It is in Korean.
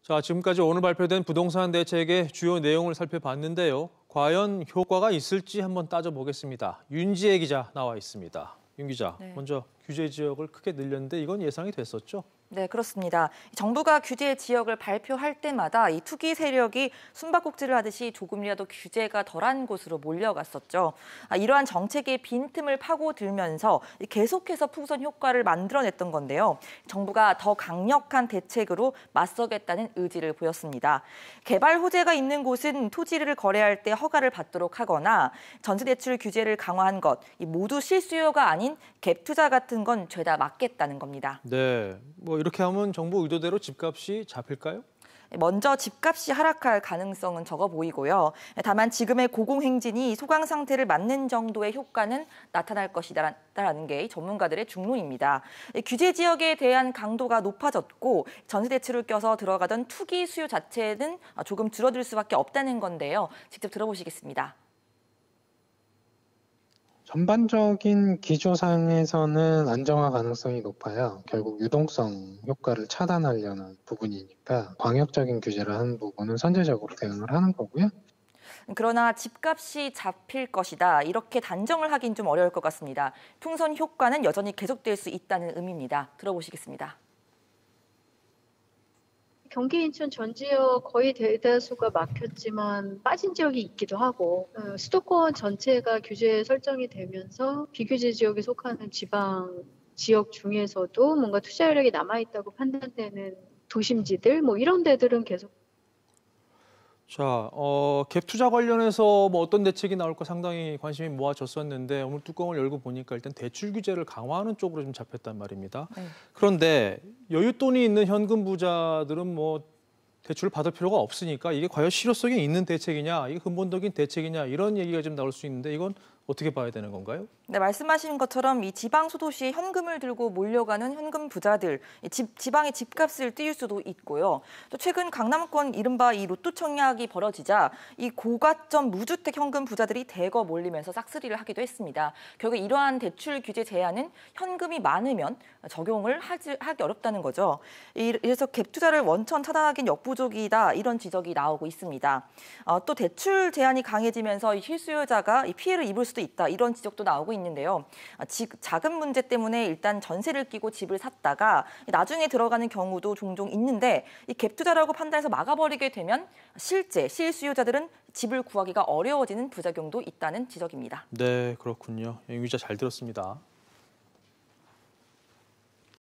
자, 지금까지 오늘 발표된 부동산 대책의 주요 내용을 살펴봤는데요. 과연 효과가 있을지 한번 따져보겠습니다. 윤지혜 기자 나와 있습니다. 윤 기자, 네. 먼저 규제 지역을 크게 늘렸는데 이건 예상이 됐었죠? 네, 그렇습니다. 정부가 규제 지역을 발표할 때마다 이 투기 세력이 숨바꼭질을 하듯이 조금이라도 규제가 덜한 곳으로 몰려갔었죠. 이러한 정책의 빈틈을 파고들면서 계속해서 풍선 효과를 만들어냈던 건데요. 정부가 더 강력한 대책으로 맞서겠다는 의지를 보였습니다. 개발 호재가 있는 곳은 토지를 거래할 때 허가를 받도록 하거나 전세대출 규제를 강화한 것, 모두 실수요가 아닌 갭 투자 같은 건 죄다 막겠다는 겁니다. 네, 이렇게 하면 정부 의도대로 집값이 잡힐까요? 먼저 집값이 하락할 가능성은 적어 보이고요. 다만 지금의 고공행진이 소강 상태를 맞는 정도의 효과는 나타날 것이다라는 게 전문가들의 중론입니다. 규제 지역에 대한 강도가 높아졌고 전세 대출을 껴서 들어가던 투기 수요 자체는 조금 줄어들 수밖에 없다는 건데요. 직접 들어보시겠습니다. 전반적인 기조상에서는 안정화 가능성이 높아요. 결국 유동성 효과를 차단하려는 부분이니까 광역적인 규제를 하는 부분은 선제적으로 대응을 하는 거고요. 그러나 집값이 잡힐 것이다. 이렇게 단정을 하긴 좀 어려울 것 같습니다. 풍선 효과는 여전히 계속될 수 있다는 의미입니다. 들어보시겠습니다. 경기 인천 전 지역 거의 대다수가 막혔지만 빠진 지역이 있기도 하고 수도권 전체가 규제 설정이 되면서 비규제 지역에 속하는 지방 지역 중에서도 뭔가 투자 여력이 남아있다고 판단되는 도심지들 이런 데들은 계속. 자, 갭 투자 관련해서 어떤 대책이 나올까 상당히 관심이 모아졌었는데 오늘 뚜껑을 열고 보니까 일단 대출 규제를 강화하는 쪽으로 좀 잡혔단 말입니다. 네. 그런데 여윳돈이 있는 현금 부자들은 대출을 받을 필요가 없으니까 이게 과연 실효성이 있는 대책이냐, 이게 근본적인 대책이냐 이런 얘기가 좀 나올 수 있는데 이건 어떻게 봐야 되는 건가요? 네, 말씀하신 것처럼 이 지방 소도시에 현금을 들고 몰려가는 현금 부자들, 지방의 집값을 띄울 수도 있고요. 또 최근 강남권 이른바 이 로또 청약이 벌어지자 이 고가점 무주택 현금 부자들이 대거 몰리면서 싹쓸이를 하기도 했습니다. 결국 이러한 대출 규제 제한은 현금이 많으면 적용을 하기 어렵다는 거죠. 이래서 갭 투자를 원천 차단하기는 역부족이다 이런 지적이 나오고 있습니다. 또 대출 제한이 강해지면서 실수요자가 피해를 입을 수도 있다 이런 지적도 나오고 있는데요. 자금 문제 때문에 일단 전세를 끼고 집을 샀다가 나중에 들어가는 경우도 종종 있는데 이 갭 투자라고 판단해서 막아버리게 되면 실제 실수요자들은 집을 구하기가 어려워지는 부작용도 있다는 지적입니다. 네, 그렇군요. 윤 기자 잘 들었습니다.